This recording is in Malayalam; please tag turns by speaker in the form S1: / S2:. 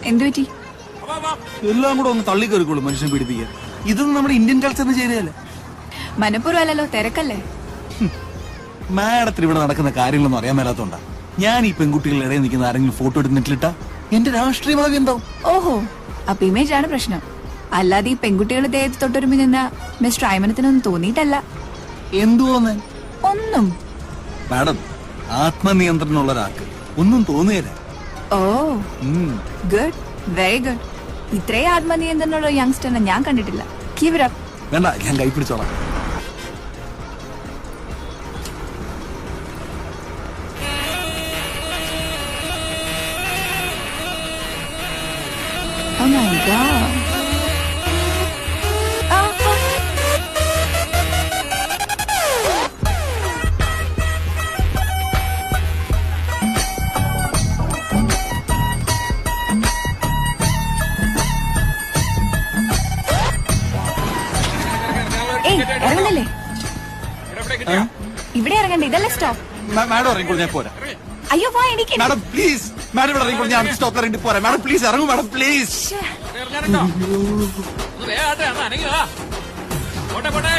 S1: എന്തു പറ്റി?
S2: എല്ലാം കൂടെ ഒന്ന് തള്ളിക്കറിക്കുള്ളൂ മനുഷ്യനെ പീഡിപ്പിക്കാൻ. ഇതൊന്നും നമ്മുടെ ഇന്ത്യൻ കൾച്ചറിന് ചേരുകയല്ലേ.
S1: മനഃപൂർവ്വമല്ലല്ലോ, തിരക്കല്ലേ.
S2: മാഡത്തിന് ഇവിടെ നടക്കുന്ന കാര്യങ്ങളൊന്നും അറിയാൻ മേലാത്തോണ്ടാ. ഞാൻ ഈ പെൺകുട്ടികളുടെ ഇടയിൽ നിൽക്കുന്ന ആരെങ്കിലും ഫോട്ടോ എടുത്ത് നെറ്റിലിട്ടാ എന്റെ രാഷ്ട്രീയ ഭാവി എന്താവും?
S1: ഓഹോ, അപ്പൊ ഇമേജ് ആണ് പ്രശ്നം. അല്ലാതെ ഈ പെൺകുട്ടികളുടെ ദേഹത്ത് തൊട്ടൊരുമി നിന്ന മിസ്റ്റർ അയ്മനത്തിനൊന്നും തോന്നിയിട്ടല്ല.
S2: എന്തു തോന്നാൻ?
S1: ഒന്നും.
S2: മാഡം, ആത്മനിയന്ത്രണമുള്ള ഒരാൾക്ക് ഒന്നും തോന്നുകയില്ല.
S1: ഓ ഗുഡ്, വെരി ഗുഡ്. ഇത്രയും ആത്മനിയന്ത്രണമുള്ള യങ്സ്റ്ററിനെ ഞാൻ കണ്ടിട്ടില്ല. Keep it up.
S2: വേണ്ട, ഞാൻ കൈ പിടിച്ചോളാം.
S1: Oh my God. ഇറങ്ങണ്ടല്ലേ? ഇവിടെ ഇറങ്ങണ്ടേ? ഇതല്ലേ സ്റ്റോപ്പ്?
S2: മാഡം ഇറങ്ങിക്കോളൂ, ഞാൻ പോരാ.
S1: അയ്യോ വാ, എനിക്ക്
S2: മാഡം പ്ലീസ്, മാഡം ഇവിടെ ഇറങ്ങിക്കോളൂ, ഞാൻ സ്റ്റോപ്പിൽ ഇറങ്ങി പോരാ. മാഡം പ്ലീസ് ഇറങ്ങും, മാഡം പ്ലീസ്.
S3: പോട്ടെ